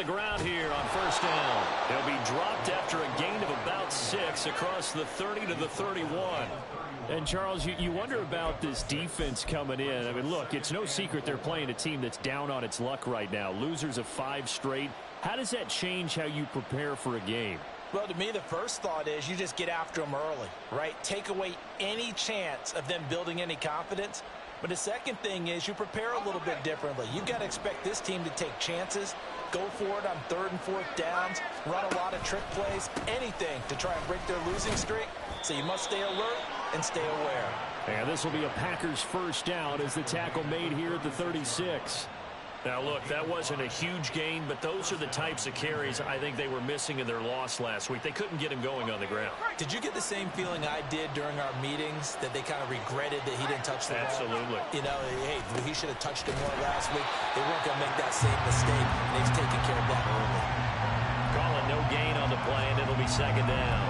ground here on first down. He'll be dropped after a gain of about 6 across the 30 to the 31. And, Charles, you wonder about this defense coming in. I mean, look, it's no secret they're playing a team that's down on its luck right now. Losers of 5 straight. How does that change how you prepare for a game? Well, to me, the first thought is you just get after them early, right? Take away any chance of them building any confidence. But the second thing is you prepare a little bit differently. You've got to expect this team to take chances, go for it on 3rd and 4th downs, run a lot of trick plays, anything to try and break their losing streak. So you must stay alert and stay aware. And this will be a Packers first down as the tackle made here at the 36. Now, look, that wasn't a huge gain, but those are the types of carries I think they were missing in their loss last week. They couldn't get him going on the ground. Did you get the same feeling I did during our meetings, that they kind of regretted that he didn't touch the ball? Absolutely. You know, hey, he should have touched it more last week. They weren't going to make that same mistake, and they've taken care of that early. Calling no gain on the play, and it'll be second down.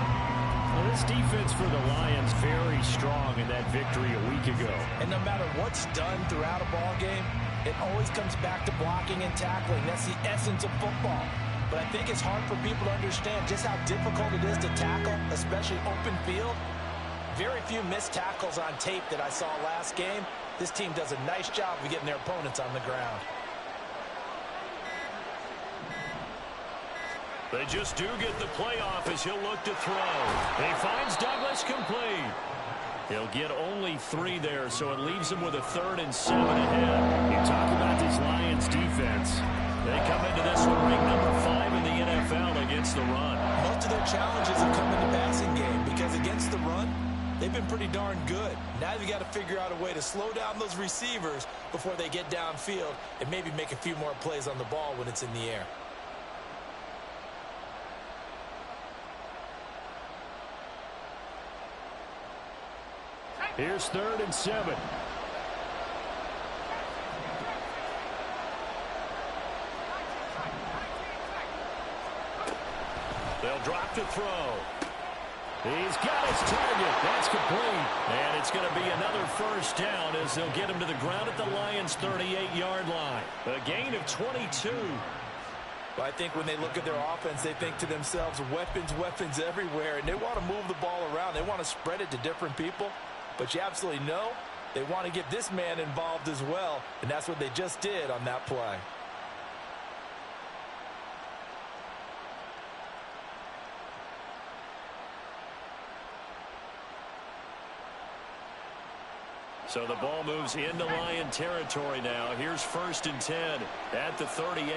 Well, this defense for the Lions very strong in that victory a week ago. And no matter what's done throughout a ball game, it always comes back to blocking and tackling. That's the essence of football. But I think it's hard for people to understand just how difficult it is to tackle, especially open field. Very few missed tackles on tape that I saw last game. This team does a nice job of getting their opponents on the ground. They just do get the play off as he'll look to throw. He finds Douglas complete. He'll get only 3 there, so it leaves him with a 3rd and 7 ahead. You talk about this Lions defense. They come into this one ranked number 5 in the NFL against the run. Most of their challenges have come in the passing game because against the run, they've been pretty darn good. Now you've got to figure out a way to slow down those receivers before they get downfield and maybe make a few more plays on the ball when it's in the air. Here's 3rd and 7. They'll drop to throw. He's got his target. That's complete. And it's going to be another first down as they'll get him to the ground at the Lions' 38-yard line. A gain of 22. But I think when they look at their offense, they think to themselves, weapons, weapons everywhere, and they want to move the ball around. They want to spread it to different people. But you absolutely know they want to get this man involved as well, and that's what they just did on that play. So the ball moves into Lion territory now. Here's 1st and 10 at the 38.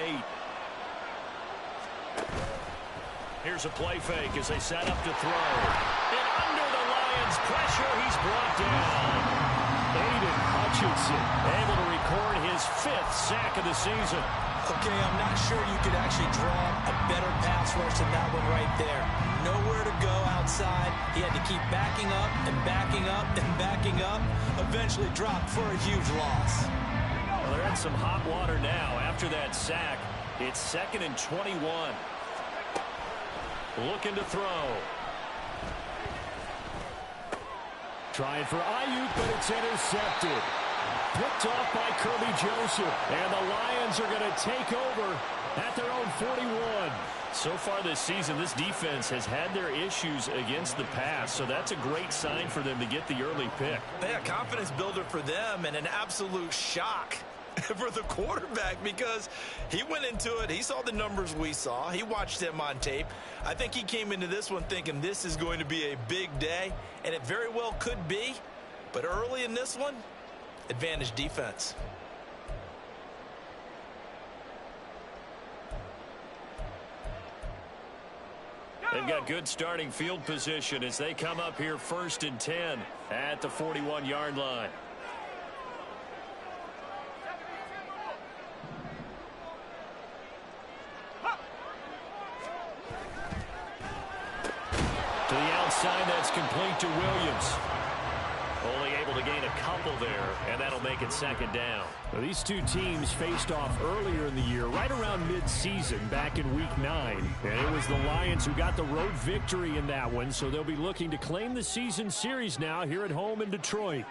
Here's a play fake as they set up to throw. And under the Lions' pressure, he's brought down. Aiden Hutchinson Able to record his 5th sack of the season. Okay, I'm not sure you could actually draw a better pass rush than that one right there. Nowhere to go outside. He had to keep backing up and backing up and backing up. Eventually dropped for a huge loss. Well, they're in some hot water now after that sack. It's 2nd and 21. Looking to throw. Trying for Ayuk, but it's intercepted. Picked off by Kirby Joseph. And the Lions are going to take over at their own 41. So far this season, this defense has had their issues against the pass, so that's a great sign for them to get the early pick. Yeah, confidence builder for them and an absolute shock for the quarterback because he went into it. He saw the numbers we saw. He watched them on tape. I think he came into this one thinking this is going to be a big day, and it very well could be. But early in this one, advantage defense. They've got good starting field position as they come up here 1st and 10 at the 41-yard line. To the outside, that's complete to Williams. Only able to gain a couple there, and that'll make it 2nd down. Well, these two teams faced off earlier in the year, right around mid-season, back in Week 9. And it was the Lions who got the road victory in that one, so they'll be looking to claim the season series now here at home in Detroit.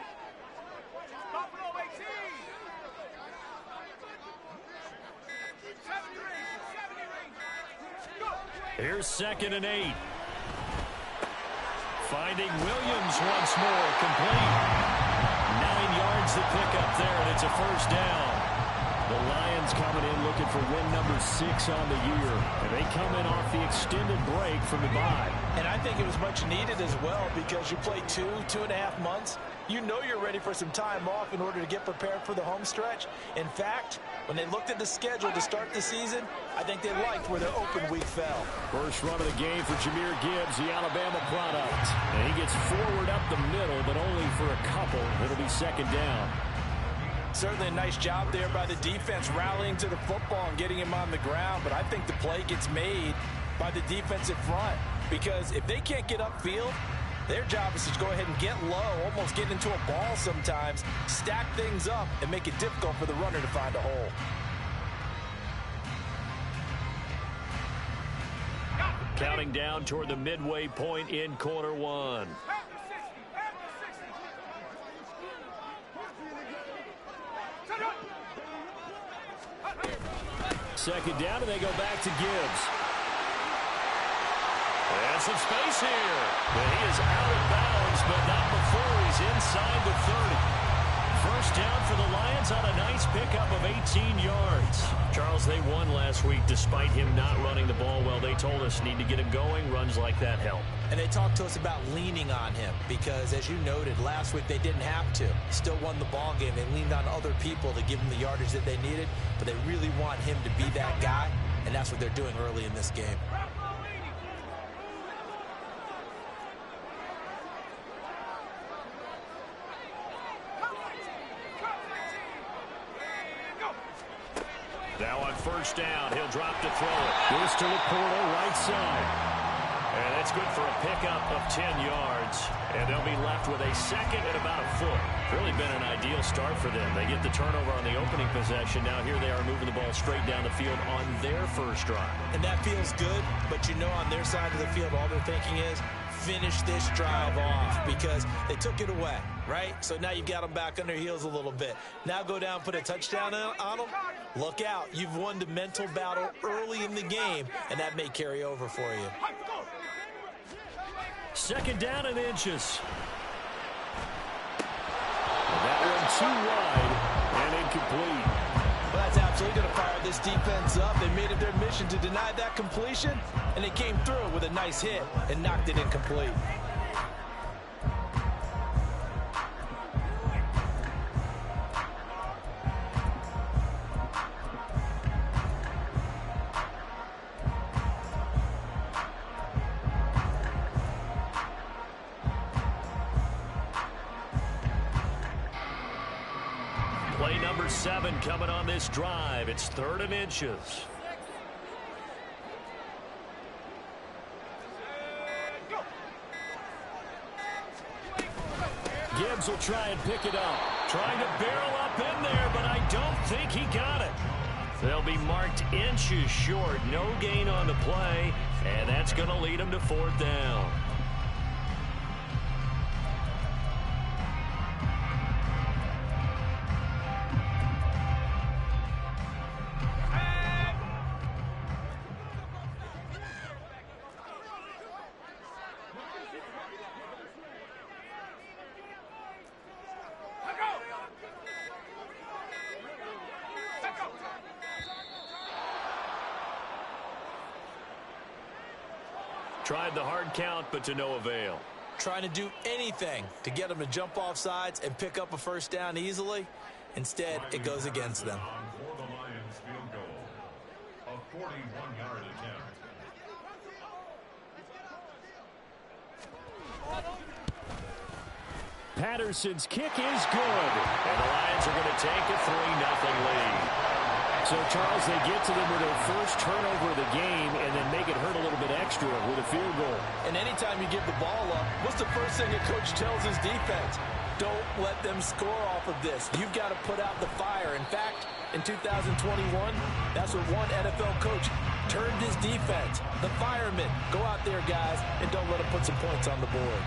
Here's 2nd and 8. Finding Williams once more, complete. 9 yards to pick up there, and it's a first down. The Lions coming in looking for win number 6 on the year. And they come in off the extended break from the bye. And I think it was much needed as well because you play 2.5 months. You know you're ready for some time off in order to get prepared for the home stretch. In fact, when they looked at the schedule to start the season, I think they liked where their open week fell. First run of the game for Jahmyr Gibbs, the Alabama product. And he gets forward up the middle, but only for a couple. It'll be 2nd down. Certainly a nice job there by the defense rallying to the football and getting him on the ground, but I think the play gets made by the defensive front because if they can't get upfield, their job is to go ahead and get low, almost get into a ball sometimes, stack things up, and make it difficult for the runner to find a hole. Counting down toward the midway point in quarter 1. Second down, and they go back to Gibbs. And some space here. But he is out of bounds, but not before he's inside the 30. First down for the Lions on a nice pickup of 18 yards. Charles, they won last week despite him not running the ball well. They told us need to get him going. Runs like that help. And they talked to us about leaning on him because, as you noted, last week they didn't have to. Still won the ball game. They leaned on other people to give them the yardage that they needed, but they really want him to be that guy, and that's what they're doing early in this game. Now on first down, he'll drop to throw it. Goes to Laporta, right side. And that's good for a pickup of 10 yards. And they'll be left with a 2nd and about a foot. Really been an ideal start for them. They get the turnover on the opening possession. Now here they are moving the ball straight down the field on their first drive. And that feels good, but you know on their side of the field all they're thinking is finish this drive off because they took it away, right? So now you've got them back on their heels a little bit. Now go down, put a touchdown on them. Look out. You've won the mental battle early in the game, and that may carry over for you. 2nd down and inches. And that one too wide and incomplete. Well, that's absolutely going to fire this defense up. They made it their mission to deny that completion, and they came through with a nice hit and knocked it incomplete. Play number 7 coming on this drive. It's 3rd and inches. Gibbs will try and pick it up. Trying to barrel up in there, but I don't think he got it. They'll be marked inches short. No gain on the play, and that's going to lead them to 4th down. Tried the hard count, but to no avail. Trying to do anything to get them to jump off sides and pick up a first down easily. Instead, it goes against them. For the Lions field goal, a 41-yard attempt. Patterson's kick is good. And the Lions are going to take a 3-0 lead. So, Charles, they get to them with their first turnover of the game and then make it hurt a little bit extra with a field goal. And anytime you give the ball up, what's the first thing a coach tells his defense? Don't let them score off of this. You've got to put out the fire. In fact, in 2021, that's what one NFL coach turned his defense. The firemen. Go out there, guys, and don't let them put some points on the board.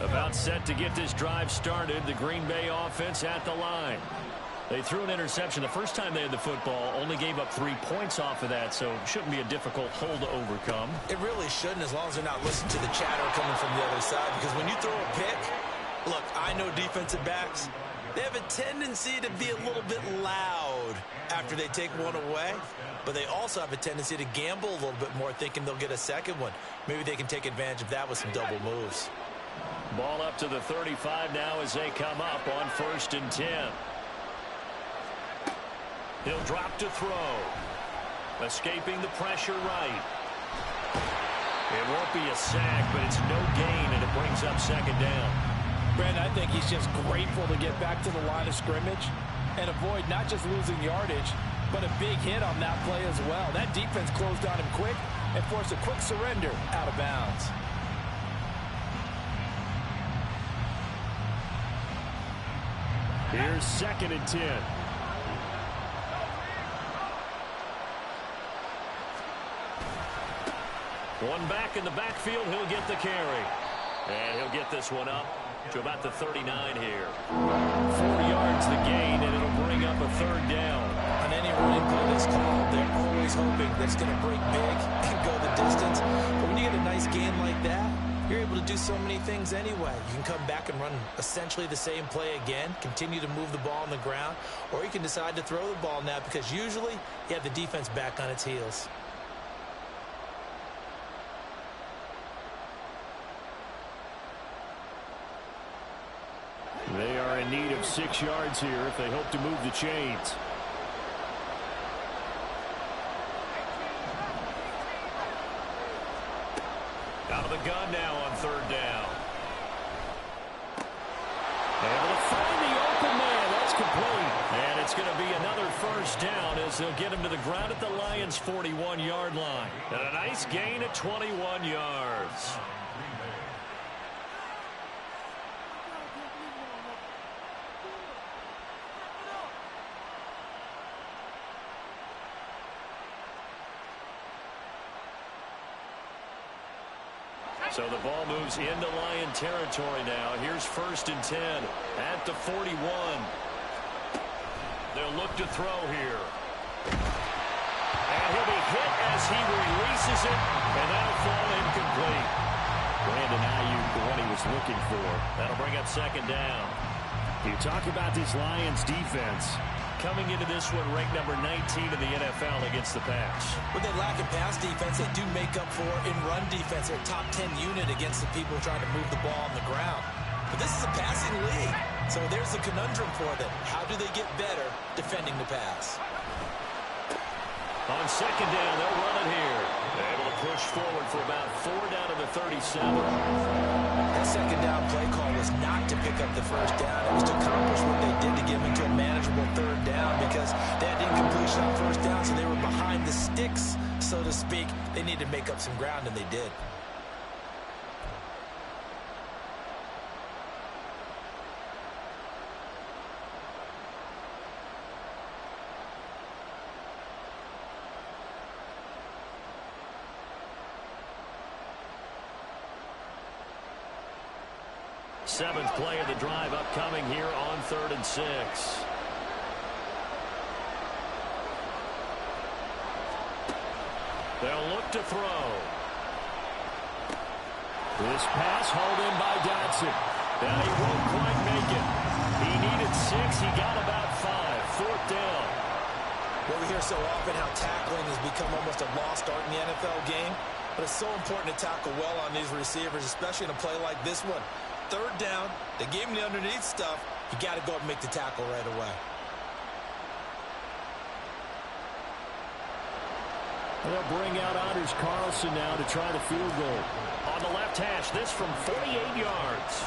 About set to get this drive started. The Green Bay offense at the line. They threw an interception the first time they had the football, only gave up 3 points off of that, so it shouldn't be a difficult hole to overcome. It really shouldn't, as long as they're not listening to the chatter coming from the other side, because when you throw a pick, look, I know defensive backs, they have a tendency to be a little bit loud after they take one away, but they also have a tendency to gamble a little bit more, thinking they'll get a second one. Maybe they can take advantage of that with some double moves. Ball up to the 35 now as they come up on 1st and 10. He'll drop to throw. Escaping the pressure right. It won't be a sack, but it's no gain, and it brings up 2nd down. Brandon, I think he's just grateful to get back to the line of scrimmage and avoid not just losing yardage, but a big hit on that play as well. That defense closed on him quick and forced a quick surrender out of bounds. Here's 2nd and 10. One back in the backfield, he'll get the carry. And he'll get this one up to about the 39 here. 4 yards the gain, and it'll bring up a 3rd down. On any running play that's called, they're always hoping that's going to break big and go the distance. But when you get a nice gain like that, you're able to do so many things anyway. You can come back and run essentially the same play again, continue to move the ball on the ground, or you can decide to throw the ball now because usually you have the defense back on its heels. They are in need of 6 yards here if they hope to move the chains. Out of the gun now on 3rd down. Able to find the open man. That's complete. And it's going to be another 1st down as they'll get him to the ground at the Lions' 41-yard line. And a nice gain at 21 yards. So the ball moves into Lion territory now. Here's 1st and 10 at the 41. They'll look to throw here. And he'll be hit as he releases it, and that'll fall incomplete. Brandon Ayuk, the one he was looking for. That'll bring up 2nd down. You talk about this Lions defense. Coming into this one ranked number 19 in the NFL against the pass. When they lack in pass defense, they do make up for in run defense. They're a top 10 unit against the people trying to move the ball on the ground. But this is a passing league, so there's a conundrum for them. How do they get better defending the pass? On 2nd down, they'll run it here. They're able to push forward for about 4 down to the 37. That 2nd down play call was not to pick up the 1st down. It was to accomplish what they did to get them into a manageable 3rd down because they had incompletion on 1st down, so they were behind the sticks, so to speak. They needed to make up some ground, and they did. Seventh play of the drive upcoming here on 3rd and 6. They'll look to throw. This pass hauled in by Dotson. And he won't quite make it. He needed 6. He got about 5. 4th down. Well, we hear so often how tackling has become almost a lost art in the NFL game. But it's so important to tackle well on these receivers, especially in a play like this one. 3rd down, they gave him the underneath stuff. You got to go up and make the tackle right away. They'll bring out Anders Carlson now to try the field goal. On the left hash, this from 48 yards.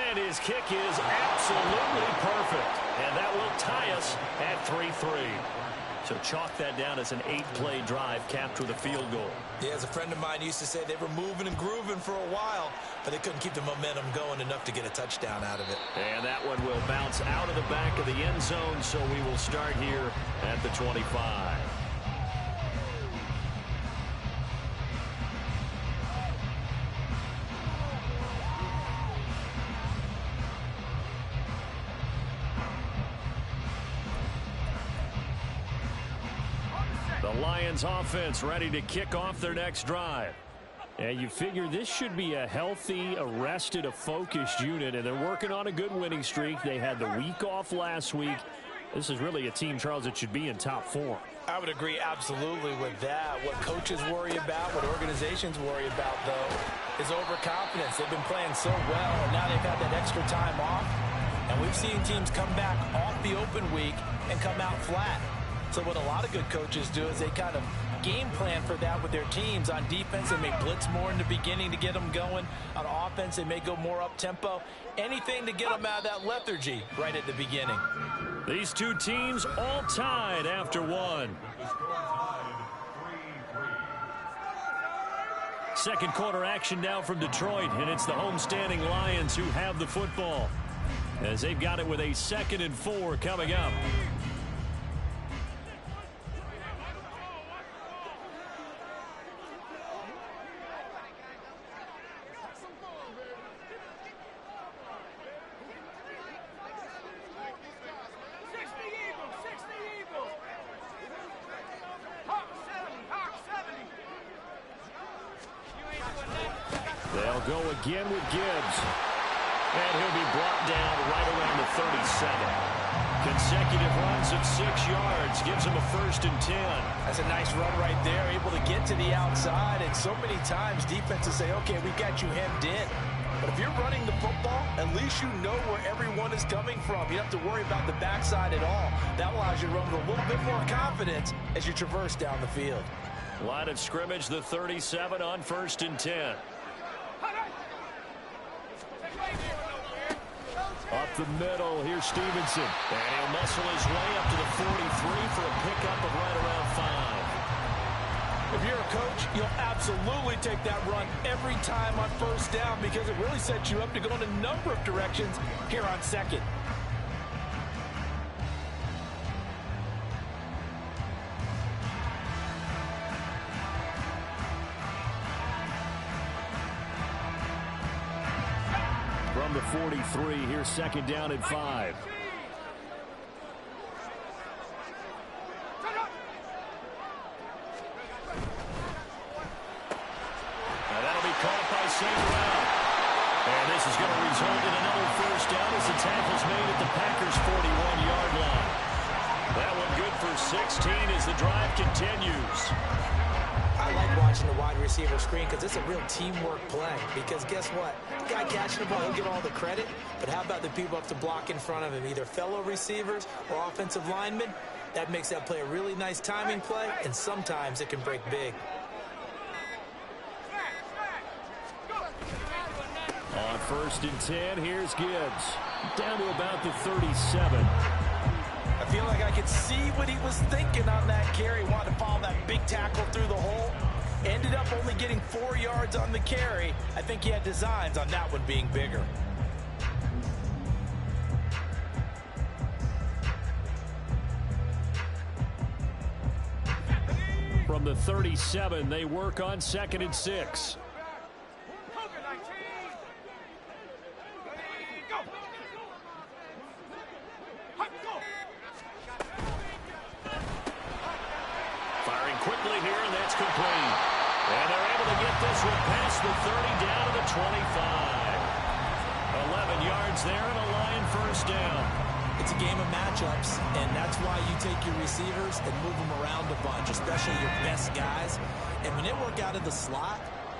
And his kick is absolutely perfect. And that will tie us at 3-3. So chalk that down as an 8-play drive capped with a field goal. Yeah, as a friend of mine used to say, they were moving and grooving for a while, but they couldn't keep the momentum going enough to get a touchdown out of it. And that one will bounce out of the back of the end zone, so we will start here at the 25. The Lions offense ready to kick off their next drive. And you figure this should be a healthy, a rested, a focused unit, and they're working on a good winning streak. They had the week off last week. This is really a team, Charles, that should be in top form. I would agree absolutely with that. What coaches worry about, what organizations worry about, though, is overconfidence. They've been playing so well, and now they've had that extra time off. And we've seen teams come back off the open week and come out flat. So what a lot of good coaches do is they kind of game plan for that with their teams. On defense, they may blitz more in the beginning to get them going. On offense, they may go more up-tempo. Anything to get them out of that lethargy right at the beginning. These two teams all tied after one. The score tied 3-3. Second quarter action now from Detroit, and it's the homestanding Lions who have the football, as they've got it with a 2nd and 4 coming up. They'll go again with Gibbs. And he'll be brought down right around the 37. Consecutive runs of 6 yards gives him a 1st and 10. That's a nice run right there, able to get to the outside. And so many times defenses say, okay, we got you hemmed in. But if you're running the football, at least you know where everyone is coming from. You don't have to worry about the backside at all. That allows you to run with a little bit more confidence as you traverse down the field. Line of scrimmage, the 37 on 1st and 10. Up the middle, here's Stevenson. And he'll muscle his way up to the 43 for a pickup of right around 5. If you're a coach, you'll absolutely take that run every time on 1st down because it really sets you up to go in a number of directions here on 2nd. From the 43, here's 2nd down and 5. That'll be caught by St. Brown. And this is going to result in another 1st down as the tackle's made at the Packers' 41-yard line. That one good for 16 as the drive continues. I like watching the wide receiver screen because it's a real teamwork play. Because guess what? The guy catching the ball, he'll get all the credit. But how about the people up to block in front of him, either fellow receivers or offensive linemen? That makes that play a really nice timing play, and sometimes it can break big. On 1st and 10, here's Gibbs. Down to about the 37. I feel like I could see what he was thinking on that carry. Wanted to follow that big tackle through the hole. Ended up only getting 4 yards on the carry. I think he had designs on that one being bigger. From the 37, they work on 2nd and 6. Quickly here, and that's complete. And they're able to get this one past the 30 down to the 25. 11 yards there and a Lion 1st down. It's a game of matchups, and that's why you take your receivers and move them around a bunch, especially your best guys. And when they work out of the slot,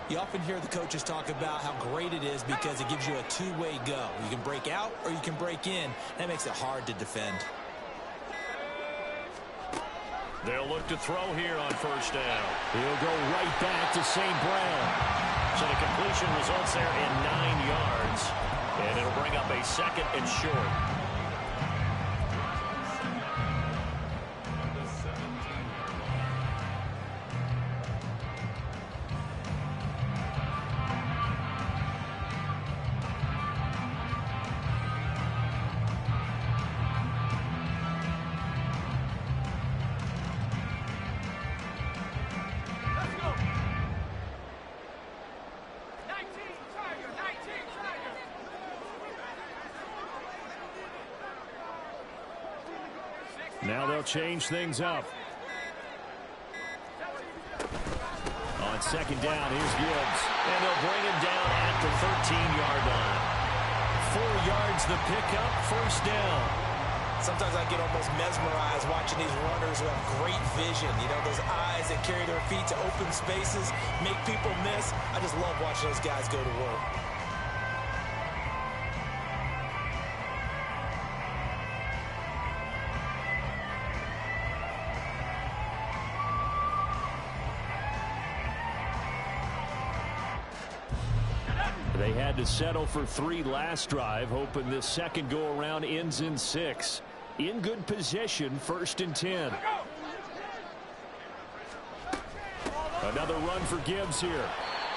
you often hear the coaches talk about how great it is because it gives you a two-way go. You can break out or you can break in. That makes it hard to defend. They'll look to throw here on 1st down. He'll go right back to St. Brown. So the completion results there in 9 yards. And it'll bring up a 2nd and short. Now they'll change things up. On second down, here's Gibbs. And they'll bring him down at the 13-yard line. 4 yards the pickup, first down. Sometimes I get almost mesmerized watching these runners who have great vision. You know, those eyes that carry their feet to open spaces, make people miss. I just love watching those guys go to work. They had to settle for 3 last drive, hoping this second go-around ends in 6. In good position, 1st and 10. Another run for Gibbs here.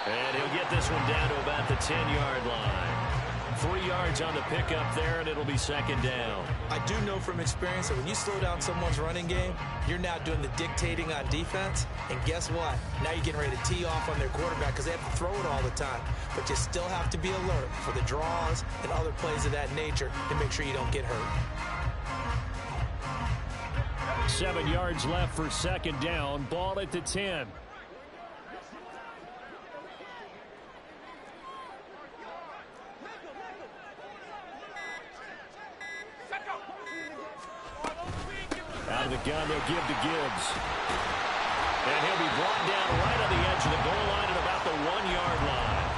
And he'll get this one down to about the 10-yard line. 3 yards on the pickup there, and it'll be second down. I do know from experience that when you slow down someone's running game, you're now doing the dictating on defense. And guess what? Now you're getting ready to tee off on their quarterback because they have to throw it all the time. But you still have to be alert for the draws and other plays of that nature to make sure you don't get hurt. 7 yards left for second down. Ball at the 10. Out of the gun, they'll give to Gibbs. And he'll be brought down right on the edge of the goal line at about the 1-yard line.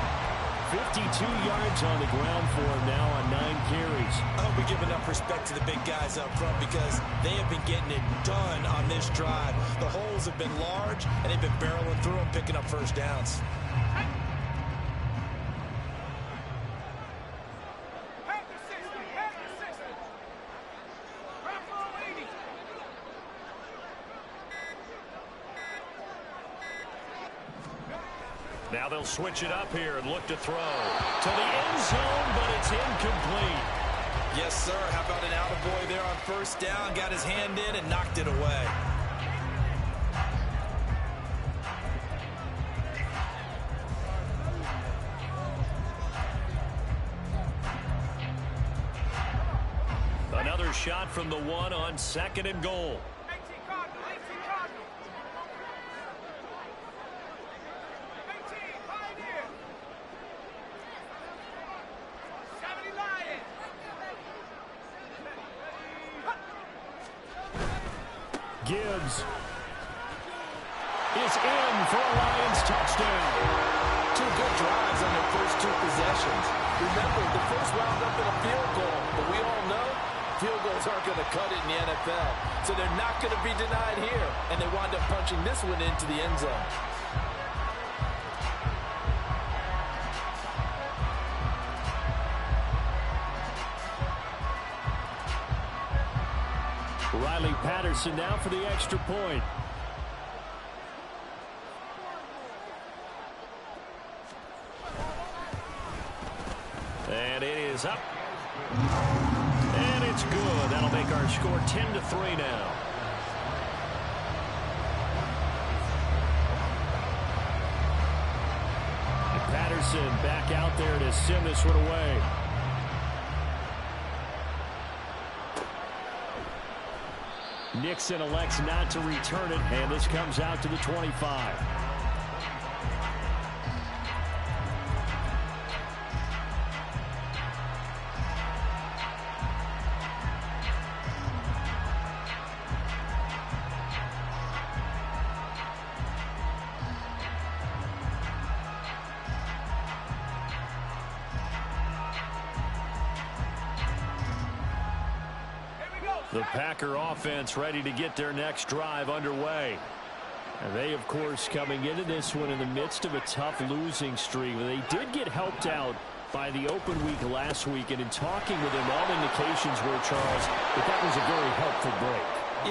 52 yards on the ground for him now on 9 carries. I hope we give enough respect to the big guys up front because they have been getting it done on this drive. The holes have been large, and they've been barreling through them, picking up first downs. Now they'll switch it up here and look to throw to the end zone, but it's incomplete. Yes, sir. How about an attaboy there on first down? Got his hand in and knocked it away. Another shot from the 1 on 2nd and goal. Gibbs is in for a Lions touchdown. 2 good drives on their first 2 possessions. Remember, the first wound up in a field goal, but we all know field goals aren't going to cut it in the NFL. So they're not going to be denied here, and they wind up punching this one into the end zone. Riley Patterson now for the extra point. And it is up. And it's good. That'll make our score 10-3 now. Patterson back out there to send this one away. Nixon elects not to return it, and this comes out to the 25. The Packer offense ready to get their next drive underway. And they, of course, coming into this one in the midst of a tough losing streak. They did get helped out by the open week last week, and in talking with them, all indications were, Charles, that was a very helpful break.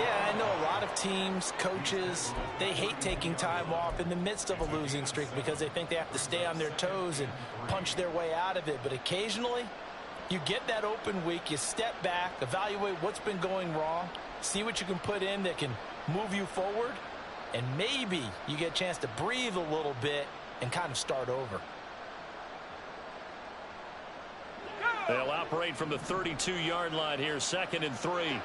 Yeah, I know a lot of teams, coaches, they hate taking time off in the midst of a losing streak because they think they have to stay on their toes and punch their way out of it. But occasionally, you get that open week, you step back, evaluate what's been going wrong, see what you can put in that can move you forward, and maybe you get a chance to breathe a little bit and kind of start over. They'll operate from the 32-yard line here, 2nd and 3.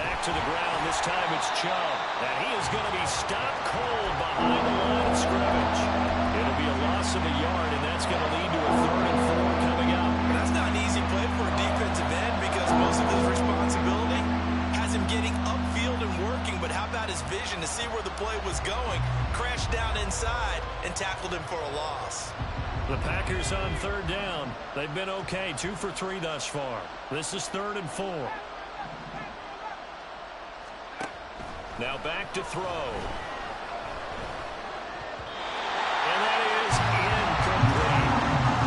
Back to the ground. This time it's Chubb. And he is going to be stopped cold behind the line of scrimmage. It'll be a loss of a yard, and that's going to lead to a 3rd and 4 coming up. That's not an easy play for a defensive end because most of his responsibility has him getting upfield and working. But how about his vision to see where the play was going? Crashed down inside and tackled him for a loss. The Packers on 3rd down. They've been okay, 2 for 3 thus far. This is 3rd and 4. Now back to throw. And that is incomplete.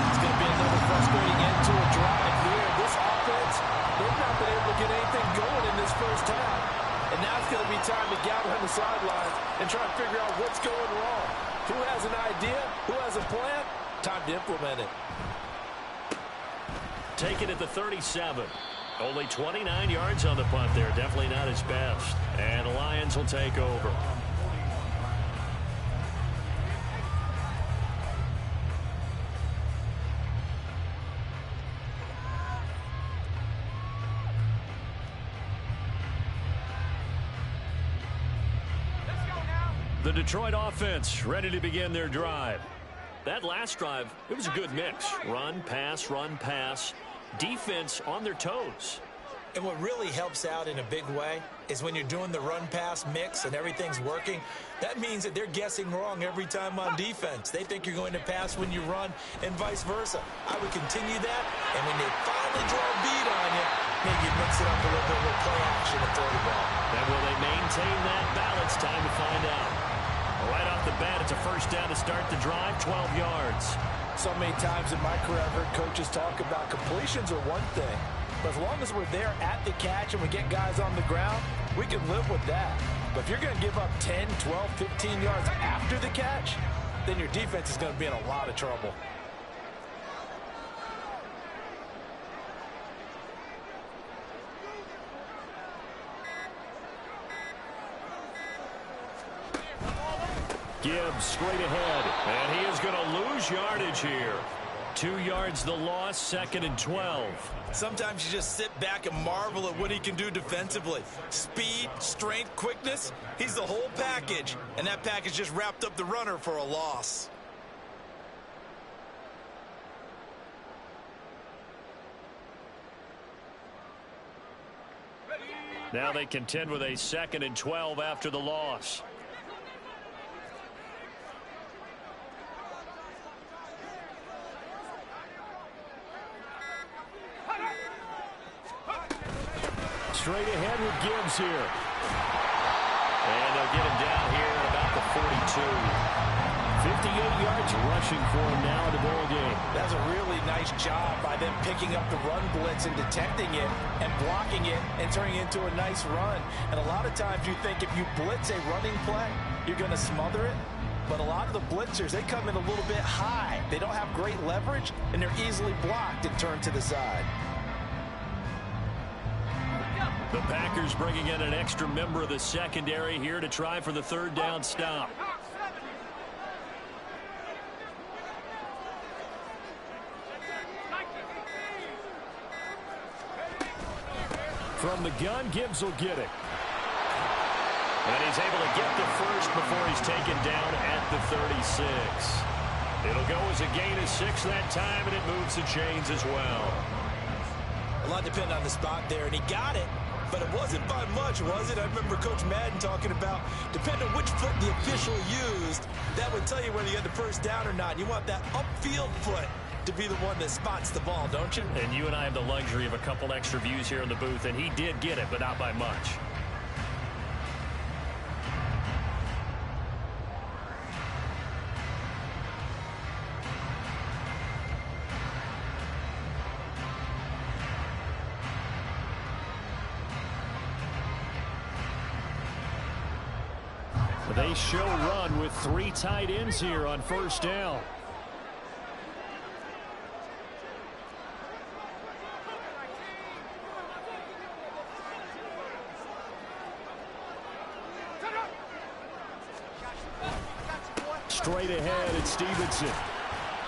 It's going to be another frustrating end to a drive here. This offense, they've not been able to get anything going in this first half. And now it's going to be time to gather on the sidelines and try to figure out what's going wrong. Who has an idea? Who has a plan? Time to implement it. Take it at the 37. Only 29 yards on the punt there. Definitely not his best. And the Lions will take over. The Detroit offense ready to begin their drive. That last drive, it was a good mix. Run, pass. Defense on their toes. And what really helps out in a big way is when you're doing the run-pass mix and everything's working, that means that they're guessing wrong every time on defense. They think you're going to pass when you run and vice versa. I would continue that, and when they finally draw a beat on you, maybe mix it up a little bit with play action and throw the ball. And will they maintain that balance? Time to find out. Right off the bat, it's a 1st down to start the drive, 12 yards. So many times in my career, I've heard coaches talk about completions are one thing, but as long as we're there at the catch and we get guys on the ground, we can live with that. But if you're going to give up 10, 12, 15 yards after the catch, then your defense is going to be in a lot of trouble. Gibbs straight ahead, and he is going to lose yardage here. 2 yards the loss, 2nd and 12. Sometimes you just sit back and marvel at what he can do defensively. Speed, strength, quickness, he's the whole package. And that package just wrapped up the runner for a loss. Now they contend with a 2nd and 12 after the loss. Straight ahead with Gibbs here. And they'll get him down here at about the 42. 58 yards rushing for him now in the ball game. That's a really nice job by them picking up the run blitz and detecting it and blocking it and turning it into a nice run. And a lot of times you think if you blitz a running play, you're going to smother it. But a lot of the blitzers, they come in a little bit high. They don't have great leverage, and they're easily blocked and turned to the side. The Packers bringing in an extra member of the secondary here to try for the 3rd down stop. From the gun, Gibbs will get it. And he's able to get the first before he's taken down at the 36. It'll go as a gain of 6 that time, and it moves the chains as well. A lot depended on the spot there, and he got it. But it wasn't by much, was it? I remember Coach Madden talking about, depending on which foot the official used, that would tell you whether you had the first down or not. You want that upfield foot to be the one that spots the ball, don't you? And you and I have the luxury of a couple extra views here in the booth, and he did get it, but not by much. They show run with 3 tight ends here on 1st down. Straight ahead, it's Stevenson.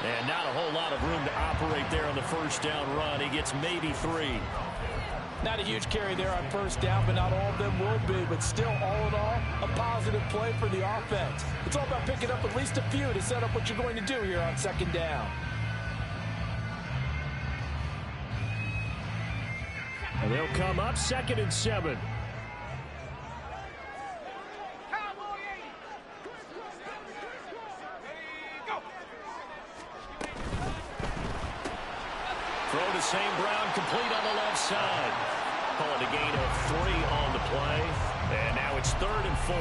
And not a whole lot of room to operate there on the 1st down run. He gets maybe 3. Not a huge carry there on first down, but not all of them will be. But still, all in all, a positive play for the offense. It's all about picking up at least a few to set up what you're going to do here on second down. And they'll come up 2nd and 7. Throw to St. Brown, complete on the left side. Call it a gain of 3 on the play. And now it's 3rd and 4.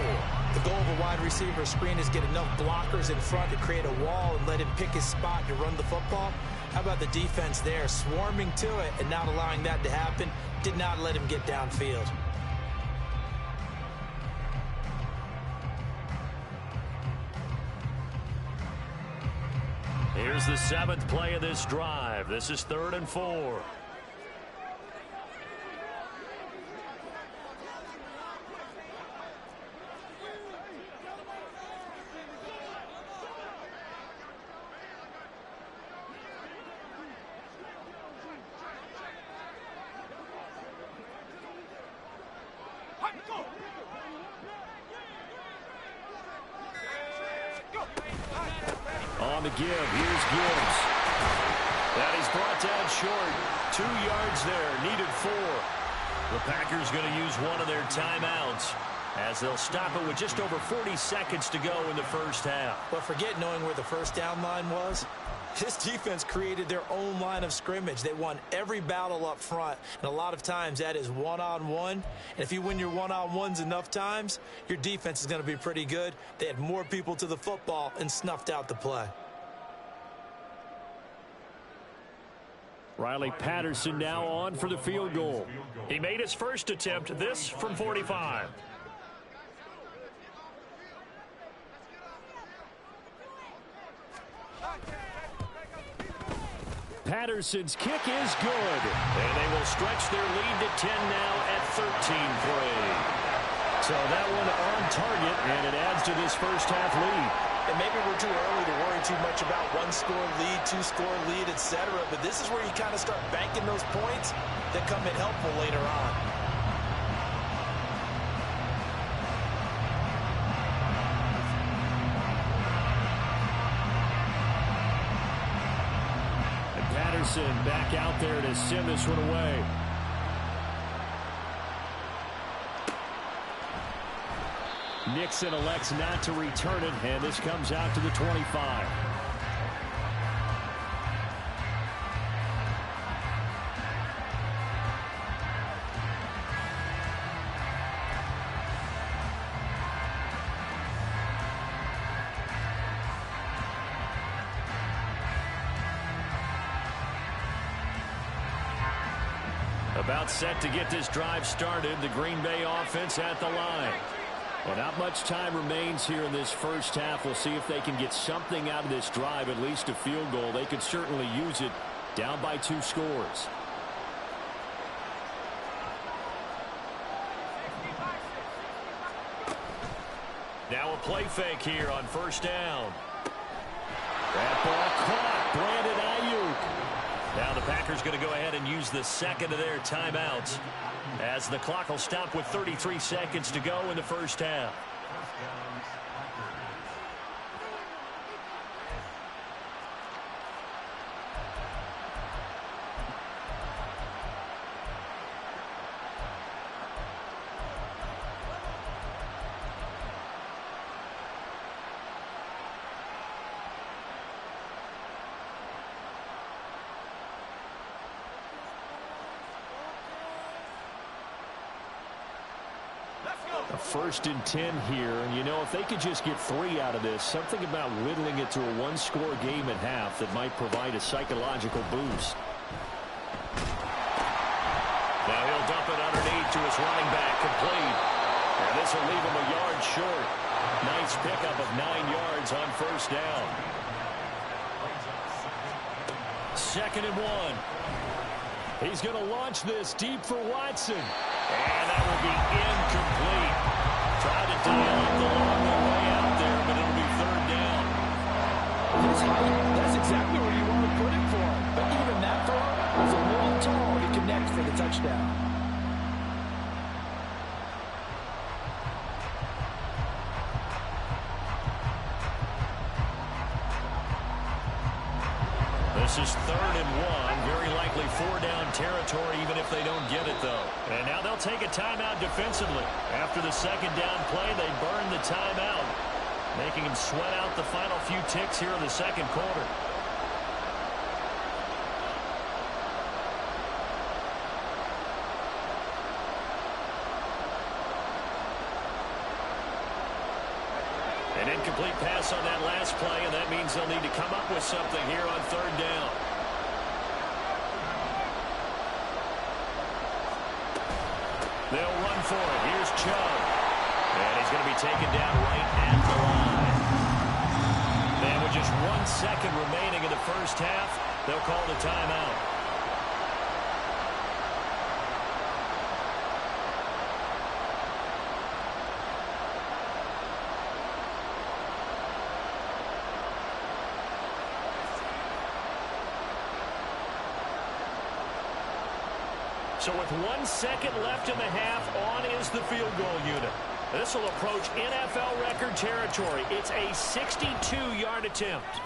The goal of a wide receiver screen is get enough blockers in front to create a wall and let him pick his spot to run the football. How about the defense there, swarming to it and not allowing that to happen? Did not let him get downfield. Here's the 7th play of this drive. This is 3rd and 4. On the give, here's Gibbs. And he's brought down short. 2 yards there, needed 4. The Packers going to use one of their timeouts as they'll stop it with just over 40 seconds to go in the first half. But forget knowing where the first down line was. This defense created their own line of scrimmage. They won every battle up front, and a lot of times that is one-on-one. And if you win your one-on-ones enough times, your defense is going to be pretty good. They had more people to the football and snuffed out the play. Riley Patterson now on for the field goal. He made his first attempt, this from 45. Patterson's kick is good. And they will stretch their lead to 10 now at 13-3. So that one on target, and it adds to this first half lead. And maybe we're too early to worry too much about 1-score lead, 2-score lead, etc. But this is where you kind of start banking those points that come in helpful later on. Back out there to send this one away. Nixon elects not to return it, and this comes out to the 25. About set to get this drive started. The Green Bay offense at the line. Well, not much time remains here in this first half. We'll see if they can get something out of this drive, at least a field goal. They could certainly use it down by 2 scores. Now a play fake here on first down. That ball caught. Brandon Ayuk. Now the Packers going to go ahead and use the second of their timeouts as the clock will stop with 33 seconds to go in the first half. A 1st and 10 here, and you know, if they could just get 3 out of this, something about whittling it to a 1-score game at half that might provide a psychological boost. Now he'll dump it underneath to his running back, complete. And this will leave him a yard short. Nice pickup of 9 yards on first down. 2nd and 1. He's going to launch this deep for Watson. And that will be incomplete. Tried to dial up the long way out there, but it'll be 3rd down. His height, that's exactly where you want to put it for him. But even that throw was a little tall to connect for the touchdown. This is 3rd and 1. Very likely 4-down territory, even if they don't get it, though. And now they'll take a timeout defensively. After the 2nd down play, they burn the timeout, making them sweat out the final few ticks here in the 2nd quarter. An incomplete pass on that last play, and that means they'll need to come up with something here on 3rd down. They'll run for it. Here's Chubb. And he's going to be taken down right at the line. And with just 1 second remaining in the first half, they'll call the timeout. So with 1 second left in the half, on is the field goal unit. This will approach NFL record territory. It's a 62-yard attempt.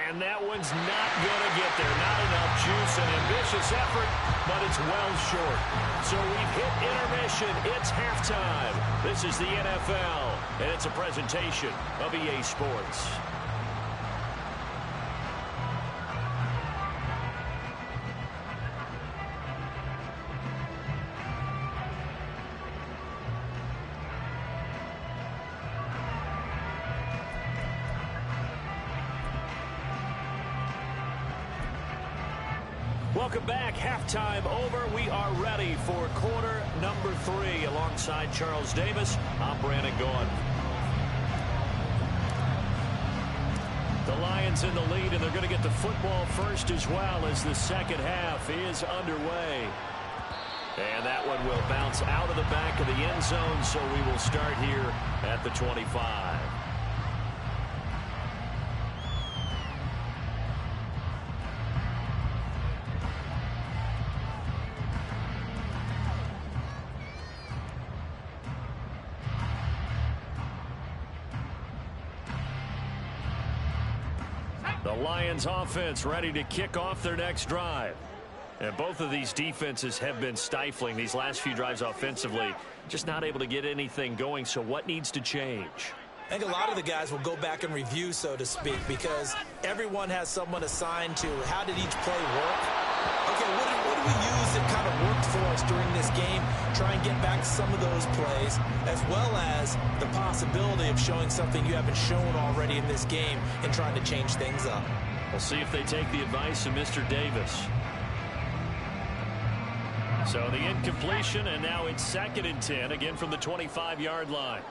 And that one's not going to get there. Not enough juice, an ambitious effort, but it's well short. So we've hit intermission. It's halftime. This is the NFL, and it's a presentation of EA Sports. Welcome back. Halftime over. We are ready for quarter number 3. Alongside Charles Davis, I'm Brandon Gaudin. The Lions in the lead, and they're going to get the football first as well as the second half is underway. And that one will bounce out of the back of the end zone, so we will start here at the 25. The Lions offense ready to kick off their next drive. And both of these defenses have been stifling these last few drives offensively. Just not able to get anything going, so what needs to change? I think a lot of the guys will go back and review, so to speak, because everyone has someone assigned to how did each play work. Okay, what do we use that kind of worked for us during this game? Try and get back some of those plays, as well as the possibility of showing something you haven't shown already in this game and trying to change things up. We'll see if they take the advice of Mr. Davis. So the incompletion, and now it's 2nd and 10, again from the 25-yard line.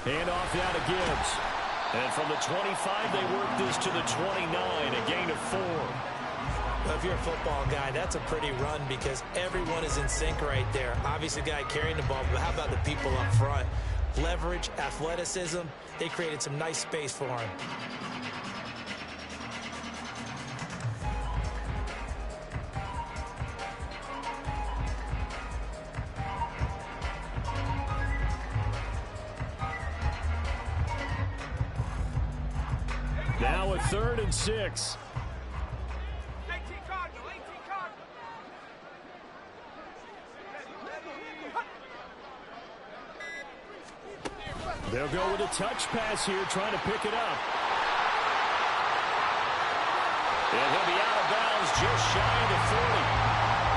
Hand off down to Gibbs. And from the 25, they work this to the 29, a gain of 4. Well, if you're a football guy, that's a pretty run because everyone is in sync right there. Obviously, the guy carrying the ball, but how about the people up front? Leverage, athleticism, they created some nice space for him. Now a 3rd and 6. They'll go with a touch pass here, trying to pick it up. And he'll be out of bounds just shy of the 40.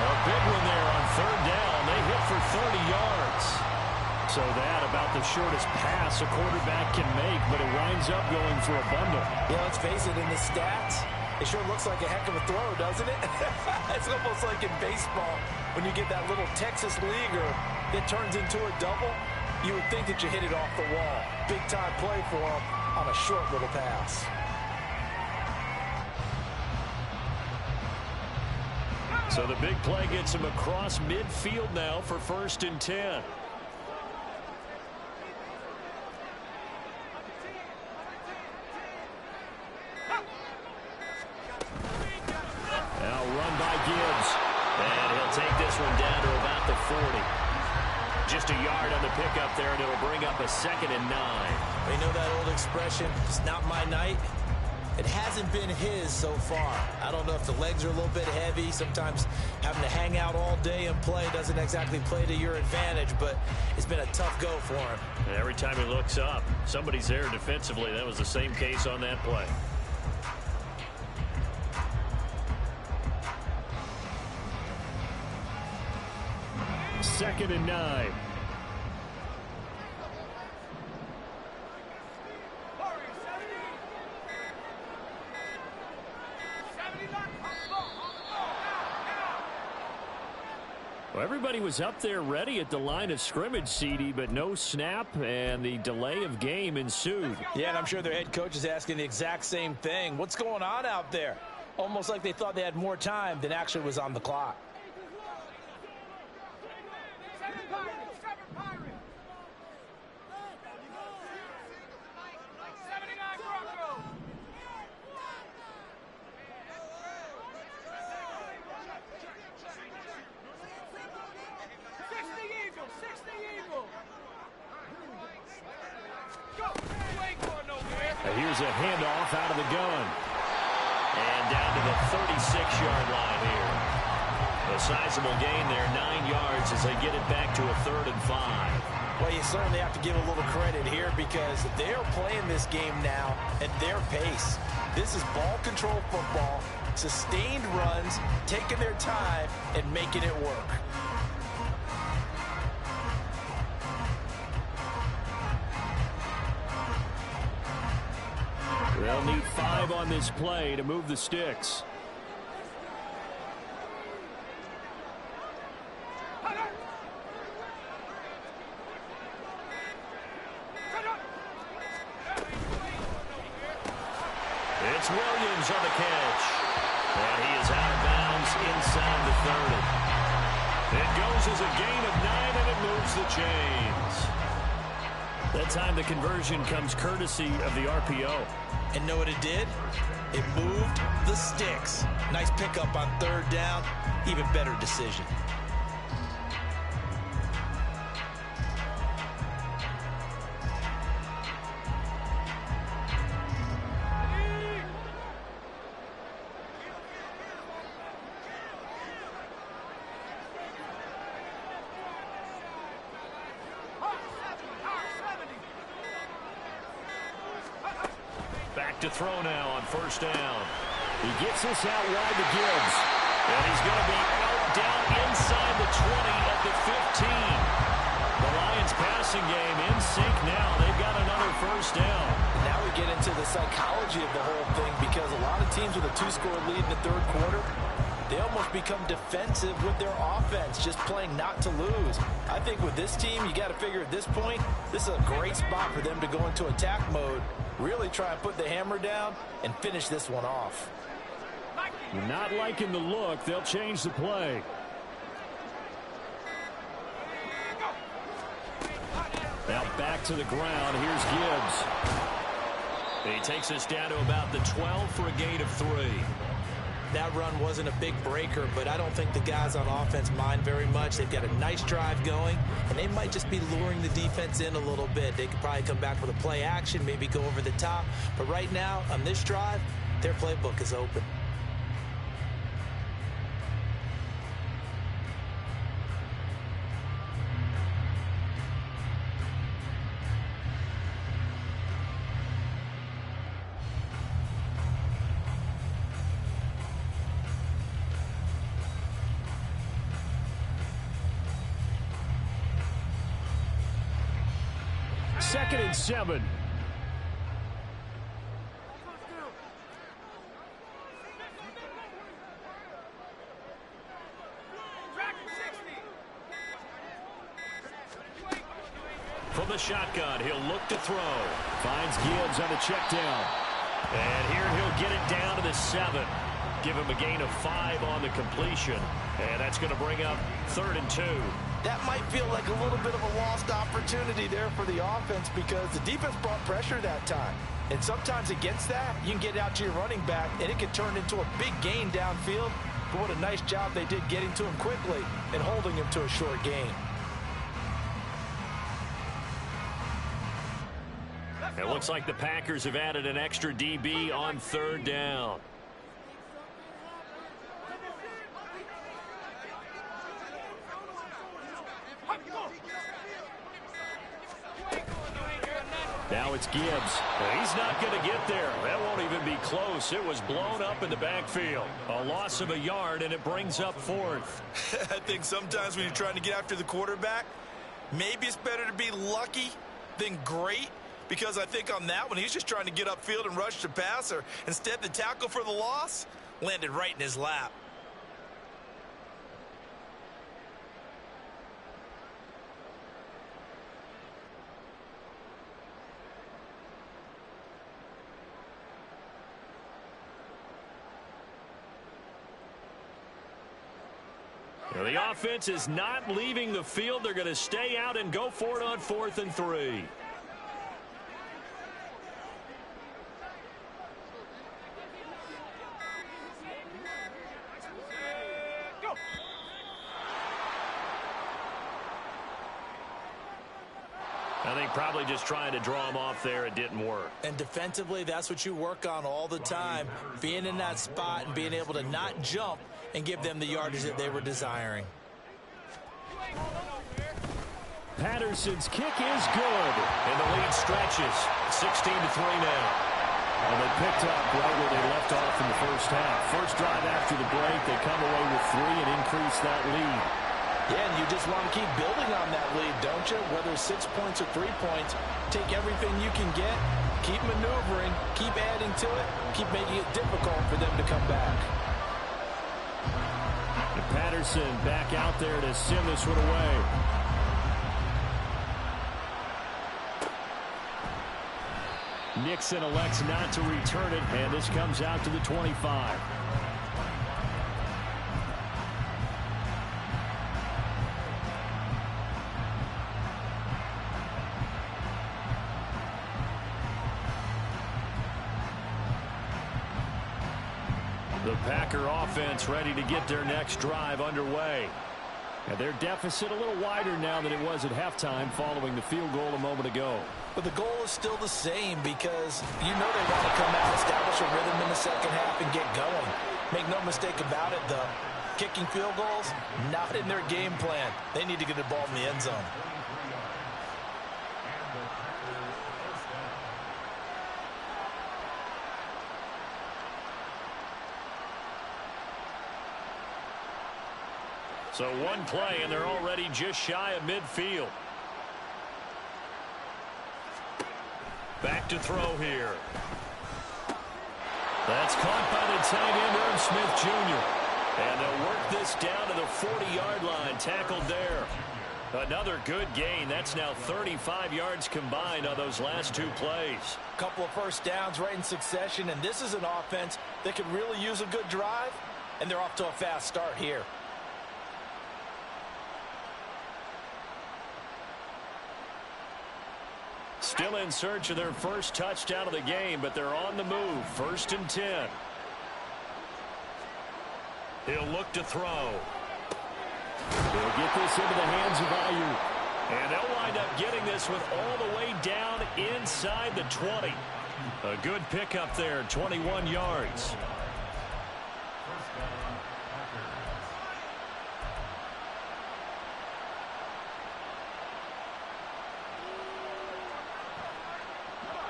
A big one there on 3rd down. They hit for 30 yards. So that about the shortest pass a quarterback can make, but it winds up going for a bundle. Yeah, let's face it, in the stats, it sure looks like a heck of a throw, doesn't it? It's almost like in baseball when you get that little Texas leaguer that turns into a double. You would think that you hit it off the wall. Big time play for him on a short little pass. So the big play gets him across midfield now for 1st and 10. one down to about the 40. Just a yard on the pickup there, and it'll bring up a 2nd and 9. You know that old expression, it's not my night? It hasn't been his so far. I don't know if the legs are a little bit heavy. Sometimes having to hang out all day and play doesn't exactly play to your advantage, but it's been a tough go for him. And every time he looks up, somebody's there defensively. That was the same case on that play. Second and 9. Well, everybody was up there ready at the line of scrimmage, CD, but no snap, and the delay of game ensued. Yeah, and I'm sure their head coach is asking the exact same thing. What's going on out there? Almost like they thought they had more time than actually was on the clock. Here's a handoff out of the gun. And down to the 36-yard line here. A sizable gain there, 9 yards as they get it back to a 3rd and 5. Well, you certainly have to give a little credit here because they are playing this game now at their pace. This is ball control football, sustained runs, taking their time and making it work. They'll need 5 on this play to move the sticks. It's Williams on the catch. And he is out of bounds inside the 30. It goes as a gain of 9, and it moves the chains. That time the conversion comes courtesy of the RPO. And know what it did? It moved the sticks. Nice pickup on 3rd down. Even better decision. Back to throw now on 1st down. He gets this out wide to Gibbs. And he's going to be out down inside the 20 at the 15. The Lions passing game in sync now. They've got another 1st down. Now we get into the psychology of the whole thing because a lot of teams with a 2-score lead in the 3rd quarter, they almost become defensive with their offense, just playing not to lose. I think with this team, you got to figure at this point, this is a great spot for them to go into attack mode, really try and put the hammer down and finish this one off. Not liking the look. They'll change the play. Now back to the ground. Here's Gibbs. He takes us down to about the 12 for a gain of 3. That run wasn't a big breaker, but I don't think the guys on offense mind very much. They've got a nice drive going, and they might just be luring the defense in a little bit. They could probably come back with a play action, maybe go over the top. But right now, on this drive, their playbook is open. Second and 7. From the shotgun, he'll look to throw. Finds Gibbs on the check down. And here he'll get it down to the 7. Give him a gain of 5 on the completion. And that's going to bring up 3rd and 2. That might feel like a little bit of a lost opportunity there for the offense because the defense brought pressure that time. And sometimes against that, you can get out to your running back, and it can turn into a big gain downfield. but what a nice job they did getting to him quickly and holding him to a short game. It looks like the Packers have added an extra DB on third down. Now it's Gibbs. He's not going to get there. That won't even be close. It was blown up in the backfield. A loss of a yard, and it brings up fourth. I think sometimes when you're trying to get after the quarterback, maybe it's better to be lucky than great, because I think on that one, he's just trying to get upfield and rush the passer. Instead, the tackle for the loss landed right in his lap. Now, the offense is not leaving the field. They're going to stay out and go for it on 4th and 3. I think probably just trying to draw him off there. It didn't work. And defensively, that's what you work on all the time. Being in that spot and being able to not jump and give them the yardage that they were desiring. Patterson's kick is good. And the lead stretches. 16-3 now. And they picked up right where they left off in the first half. First drive after the break, they come away with 3 and increase that lead. Yeah, and you just want to keep building on that lead, don't you? Whether it's 6 points or 3 points, take everything you can get, keep maneuvering, keep adding to it, keep making it difficult for them to come back. And Patterson back out there to send this one away. Nixon elects not to return it, and this comes out to the 25. The Packer offense ready to get their next drive underway. And their deficit a little wider now than it was at halftime following the field goal a moment ago. But the goal is still the same, because you know they want to come out, establish a rhythm in the second half, and get going. Make no mistake about it, though. Kicking field goals, not in their game plan. They need to get the ball in the end zone. So one play, and they're already just shy of midfield. Back to throw here. That's caught by the tight end, Irv Smith Jr. And they'll work this down to the 40-yard line. Tackled there. Another good gain. That's now 35 yards combined on those last 2 plays. Couple of first downs right in succession, and this is an offense that could really use a good drive, and they're off to a fast start here. Still in search of their first touchdown of the game, but they're on the move. 1st and 10. He'll look to throw. They'll get this into the hands of Aiyuk. And they'll wind up getting this with all the way down inside the 20. A good pickup there, 21 yards.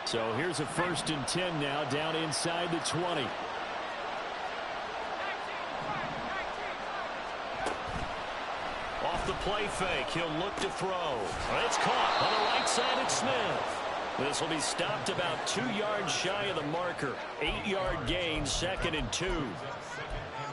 So here's a 1st and 10 now, down inside the 20. Off the play fake, he'll look to throw. It's caught on the right side of Smith. This will be stopped about 2 yards shy of the marker. 8-yard gain, 2nd and 2.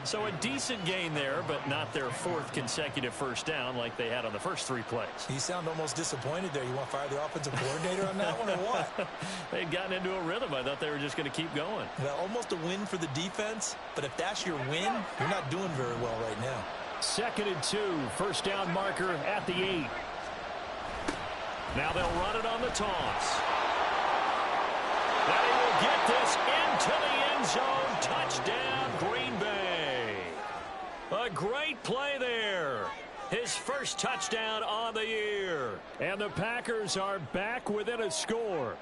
So a decent gain there, but not their 4th consecutive first down like they had on the first 3 plays. You sound almost disappointed there. You want to fire the offensive coordinator on that one or what? They'd gotten into a rhythm. I thought they were just going to keep going. Well, almost a win for the defense, but if that's your win, you're not doing very well right now. 2nd and 2, first down marker at the 8. Now they'll run it on the toss. Now he will get this into the end zone. Touchdown, Green Bay. A great play there. His first touchdown on the year. And the Packers are back within a score.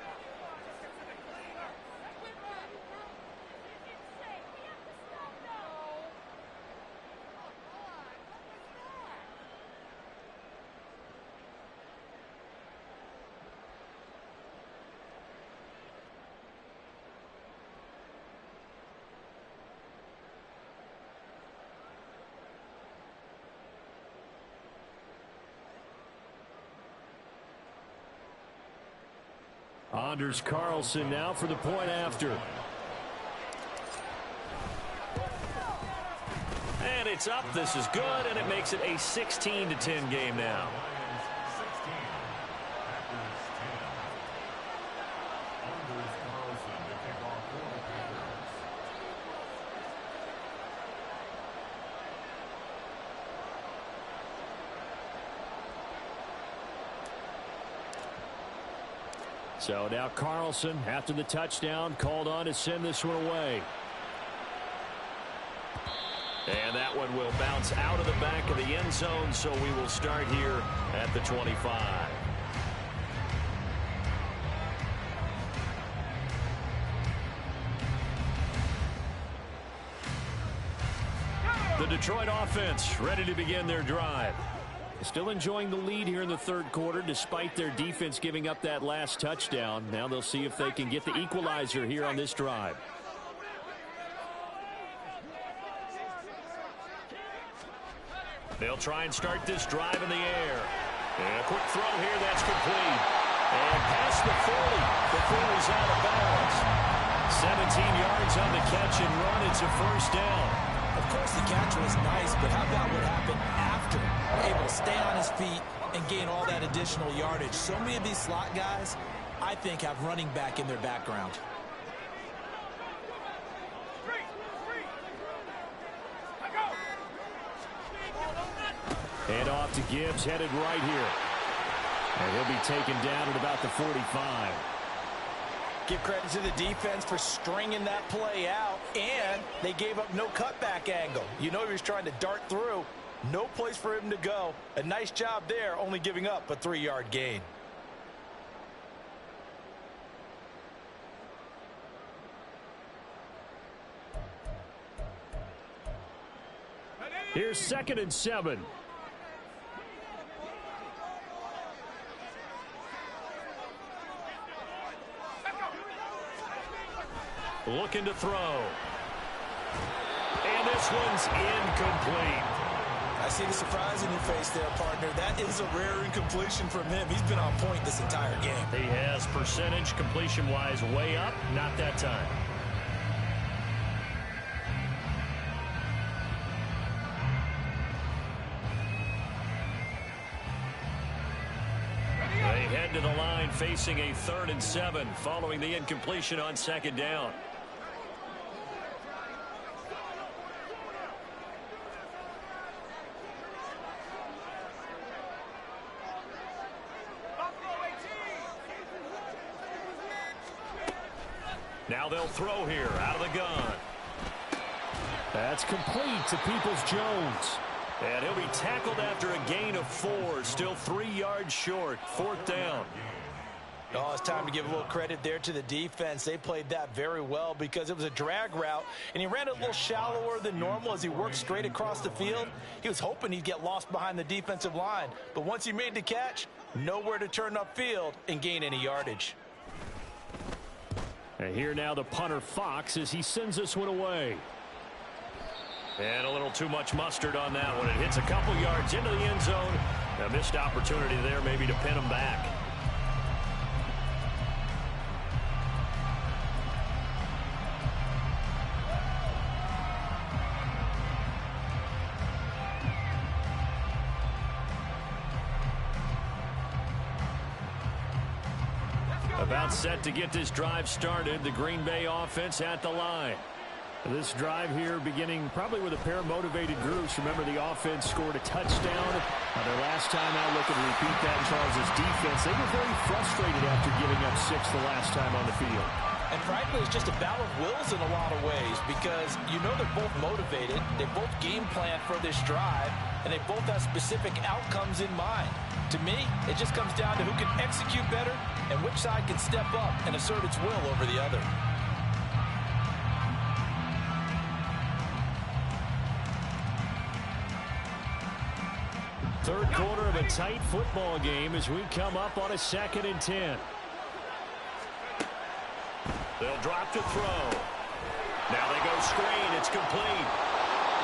Anders Carlson now for the point after. And it's up. This is good, and it makes it a 16-10 game now. So now Carlson, after the touchdown, called on to send this one away. And that one will bounce out of the back of the end zone, so we will start here at the 25. The Detroit offense ready to begin their drive. Still enjoying the lead here in the third quarter despite their defense giving up that last touchdown. Now they'll see if they can get the equalizer here on this drive. They'll try and start this drive in the air. And a quick throw here, that's complete. And past the 40 before he's out of bounds. 17 yards on the catch and run. It's a first down. Of course, the catch was nice, but how about what happened after? Able to stay on his feet and gain all that additional yardage. So many of these slot guys, I think, have running back in their background. Hand off to Gibbs, headed right here. And he'll be taken down at about the 45. Give credit to the defense for stringing that play out, and they gave up no cutback angle. You know he was trying to dart through. No place for him to go. A nice job there, only giving up a 3-yard gain. Here's 2nd and 7. Looking to throw. And this one's incomplete. I see the surprise in your face there, partner. That is a rare incompletion from him. He's been on point this entire game. He has percentage completion-wise way up. Not that time. They head to the line facing a 3rd and 7 following the incompletion on 2nd down. Now they'll throw here out of the gun. That's complete to Peoples-Jones. And he'll be tackled after a gain of 4. Still 3 yards short. 4th down. Oh, it's time to give a little credit there to the defense. They played that very well because it was a drag route, and he ran it a little shallower than normal as he worked straight across the field. He was hoping he'd get lost behind the defensive line, but once he made the catch, nowhere to turn upfield and gain any yardage. And here now the punter Fox as he sends this one away. And a little too much mustard on that one. It hits a couple yards into the end zone. A missed opportunity there maybe to pin him back. About set to get this drive started. The Green Bay offense at the line. This drive here beginning probably with a pair of motivated groups. Remember, the offense scored a touchdown their last time out. Looking to repeat that in Charles' defense. They were very frustrated after giving up 6 the last time on the field. And frankly, it's just a battle of wills in a lot of ways because you know they're both motivated, they both game plan for this drive, and they both have specific outcomes in mind. To me, it just comes down to who can execute better and which side can step up and assert its will over the other. Third quarter of a tight football game as we come up on a 2nd and 10. They'll drop to throw. Now they go screen. It's complete.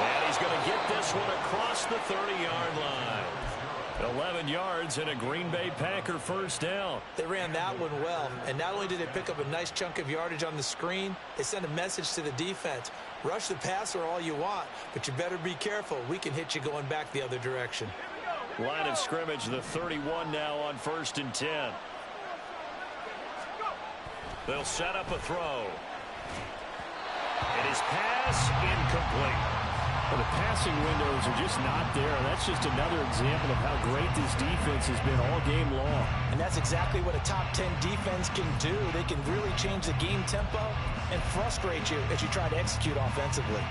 And he's going to get this one across the 30-yard line. 11 yards and a Green Bay Packer first down. They ran that one well, and not only did they pick up a nice chunk of yardage on the screen, they sent a message to the defense. Rush the passer all you want, but you better be careful. We can hit you going back the other direction. Line of scrimmage, the 31 now on 1st and 10. They'll set up a throw. And his pass incomplete. Well, the passing windows are just not there. That's just another example of how great this defense has been all game long. And that's exactly what a top 10 defense can do. They can really change the game tempo and frustrate you as you try to execute offensively.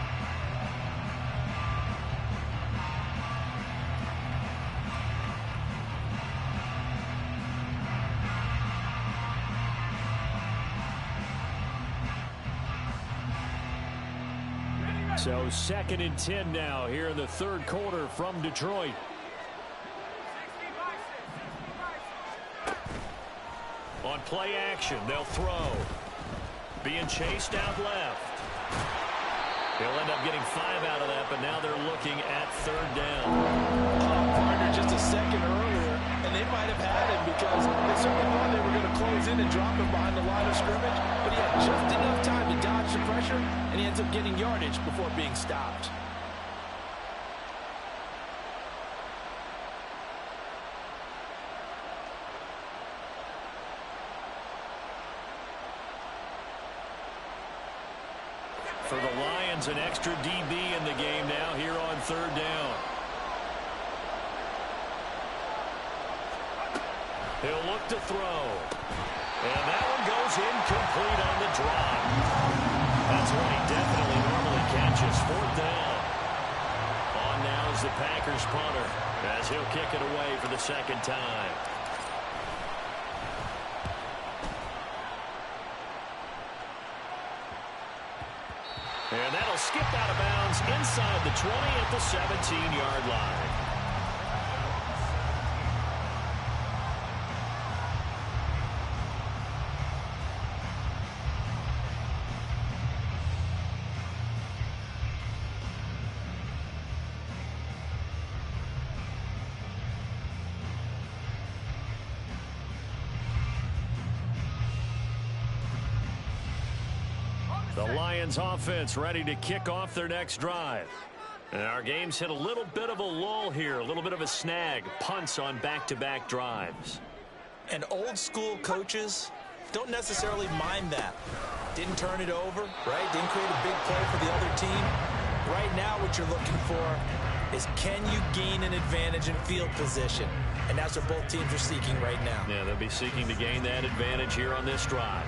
So 2nd and 10 now here in the third quarter from Detroit. On play action, they'll throw. Being chased out left. They'll end up getting 5 out of that, but now they're looking at 3rd down. Partner just a second earlier, and they might have had him because they certainly thought they were going to close in and drop him behind the line of scrimmage, but he had just enough time to dodge the pressure, and he ends up getting yardage before being stopped. For the Lions, an extra DB in the game now here on 3rd down. He'll look to throw. And that one goes incomplete on the drop. That's what he definitely normally catches. 4th down. On now is the Packers punter as he'll kick it away for the 2nd time. And that'll skip out of bounds inside the 20 at the 17-yard line. The Lions offense ready to kick off their next drive. And our game's hit a little bit of a lull here, a little bit of a snag. Punts on back-to-back drives. And old school coaches don't necessarily mind that. Didn't turn it over, right? Didn't create a big play for the other team. Right now what you're looking for is can you gain an advantage in field position? And that's what both teams are seeking right now. Yeah, they'll be seeking to gain that advantage here on this drive.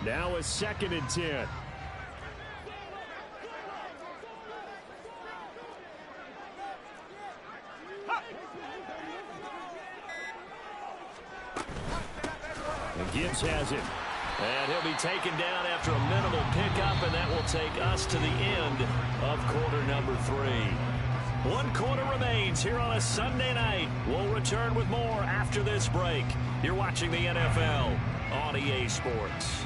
Now a 2nd and 10. And Gibbs has it. And he'll be taken down after a minimal pickup, and that will take us to the end of quarter number 3. 1 quarter remains here on a Sunday night. We'll return with more after this break. You're watching the NFL on EA Sports.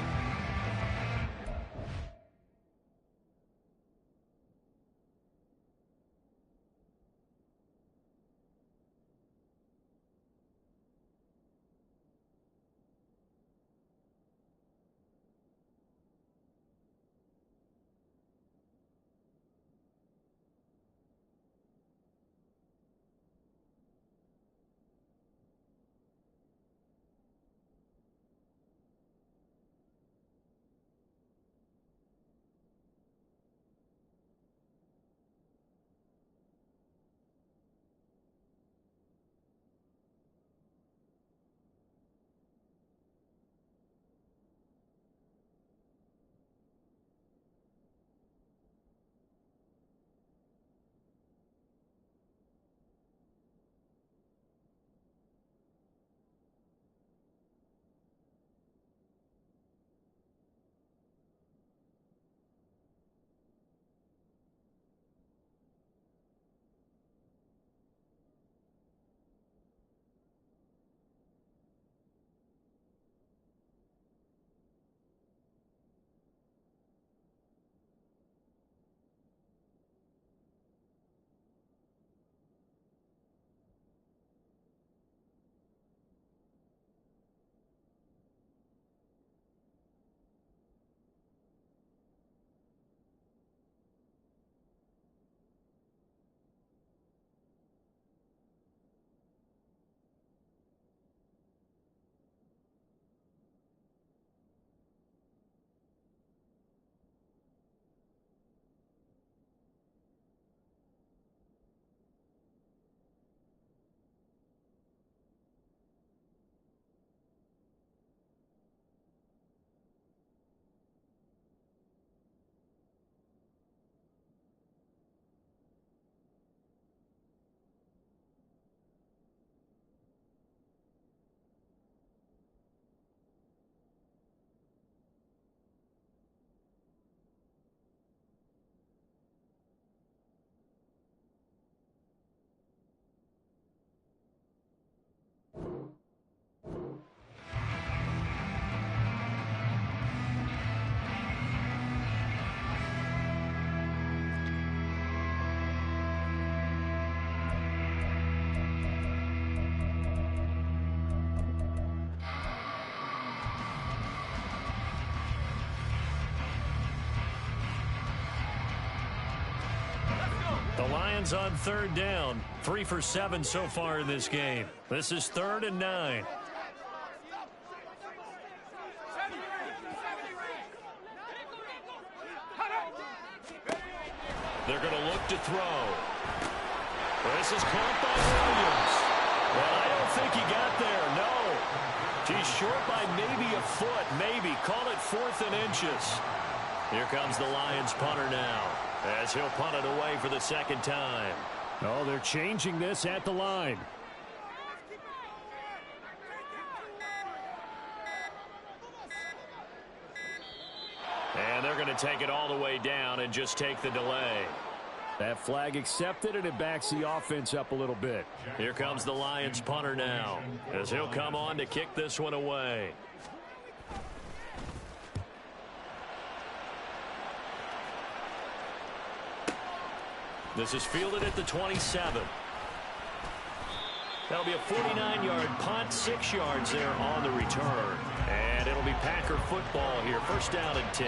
lands on third down. 3 for 7 so far in this game. This is 3rd and 9. They're going to look to throw. This is caught by Williams. Well, I don't think he got there. No. He's short by maybe a foot. Maybe. Call it 4th and inches. Here comes the Lions punter now, as he'll punt it away for the 2nd time. Oh, they're changing this at the line. And they're going to take it all the way down and just take the delay. That flag accepted, and it backs the offense up a little bit. Here comes the Lions punter now, as he'll come on to kick this one away. This is fielded at the 27. That'll be a 49-yard punt, 6 yards there on the return. And it'll be Packer football here, 1st down and 10.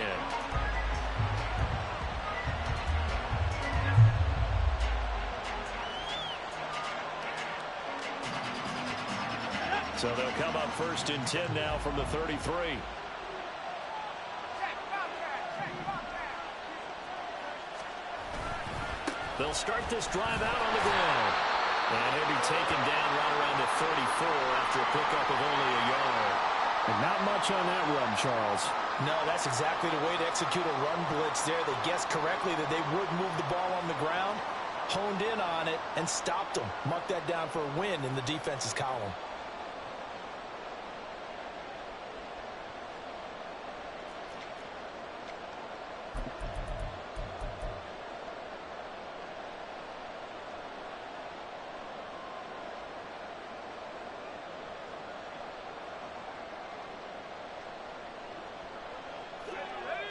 So they'll come up 1st and 10 now from the 33. They'll start this drive out on the ground. And he'll be taken down right around the 34 after a pickup of only a yard. And not much on that run, Charles. No, that's exactly the way to execute a run blitz there. They guessed correctly that they would move the ball on the ground, honed in on it, and stopped them. Marked that down for a win in the defense's column.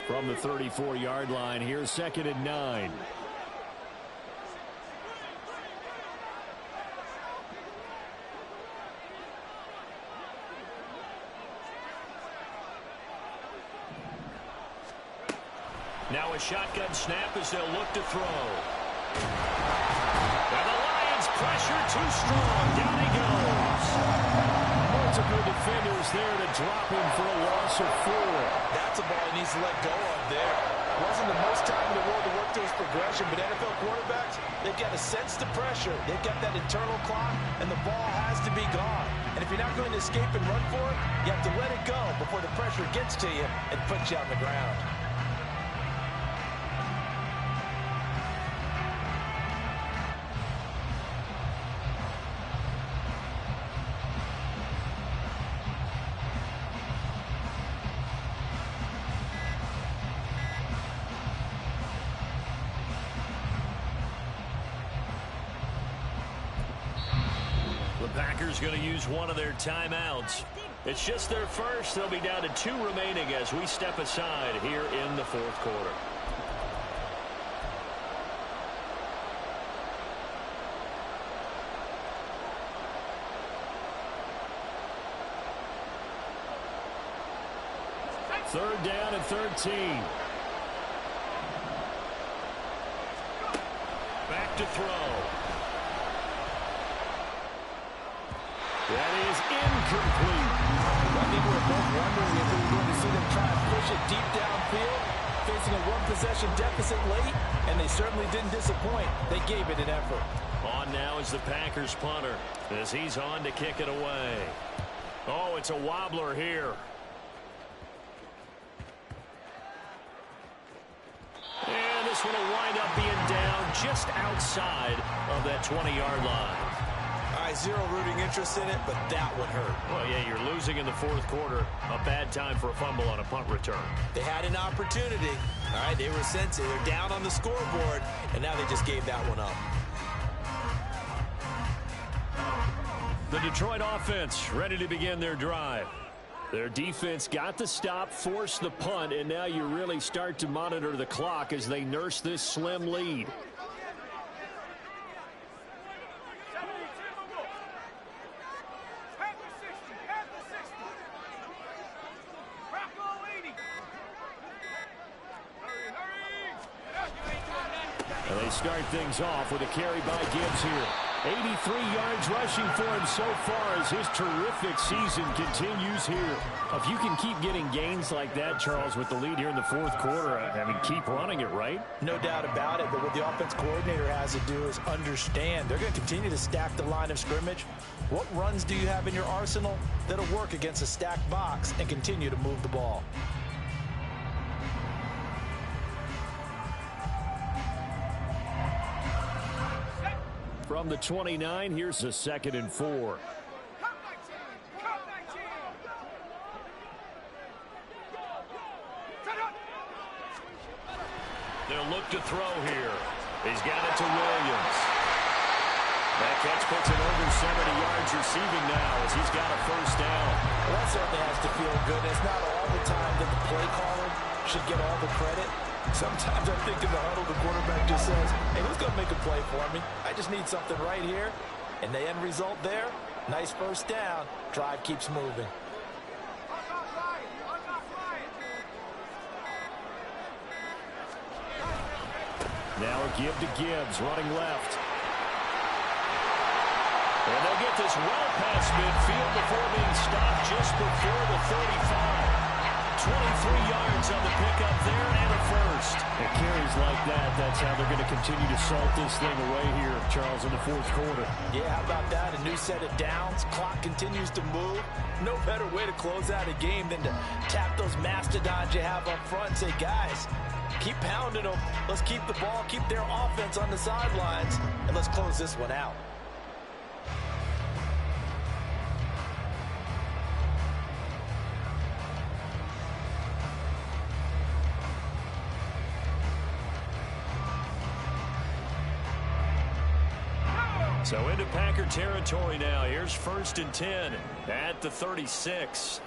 From the 34-yard line, here's 2nd and 9. Now a shotgun snap as they'll look to throw. And the Lions pressure too strong. Down he goes. Lots of good defenders there to drop him for a loss of 4. That's a ball he needs to let go of there. Wasn't the most time in the world to work through his progression, but NFL quarterbacks, they've got to sense the pressure. They've got that internal clock, and the ball has to be gone. And if you're not going to escape and run for it, you have to let it go before the pressure gets to you and puts you on the ground. Packers going to use one of their timeouts. It's just their first. They'll be down to 2 remaining as we step aside here in the 4th quarter. Third down and 13. Back to throw. That is incomplete. I think we were both wondering if we were going to see them try to push it deep downfield, facing a 1-possession deficit late, and they certainly didn't disappoint. They gave it an effort. On now is the Packers punter as he's on to kick it away. Oh, it's a wobbler here. And this one will wind up being down just outside of that 20-yard line. Zero rooting interest in it, but that one hurt. Well, yeah, you're losing in the 4th quarter. A bad time for a fumble on a punt return. They had an opportunity. All right, they were sensitive. They're down on the scoreboard, and now they just gave that one up. The Detroit offense ready to begin their drive. Their defense got the stop, forced the punt, and now you really start to monitor the clock as they nurse this slim lead. They start things off with a carry by Gibbs here. 83 yards rushing for him so far as his terrific season continues here. If you can keep getting gains like that, Charles, with the lead here in the fourth quarter, I mean, keep running it, right? No doubt about it, but what the offense coordinator has to do is understand they're going to continue to stack the line of scrimmage. What runs do you have in your arsenal that'll work against a stacked box and continue to move the ball? From the 29, here's a 2nd and 4. They'll look to throw here. He's got it to Williams. That catch puts him over 70 yards receiving now as he's got a first down. Well, that certainly has to feel good. It's not all the time that the play caller should get all the credit. Sometimes I think in the huddle, the quarterback just says, hey, who's going to make a play for me? I just need something right here. And the end result there, nice first down. Drive keeps moving. Now a give to Gibbs, running left. And they'll get this well past midfield before being stopped just before the 35. 23 yards on the pickup there and a first. It carries like that. That's how they're going to continue to salt this thing away here, Charles, in the fourth quarter. Yeah, how about that? A new set of downs. Clock continues to move. No better way to close out a game than to tap those mastodons you have up front and say, guys, keep pounding them. Let's keep the ball, keep their offense on the sidelines, and let's close this one out. So into Packer territory now. Here's 1st and 10 at the 36.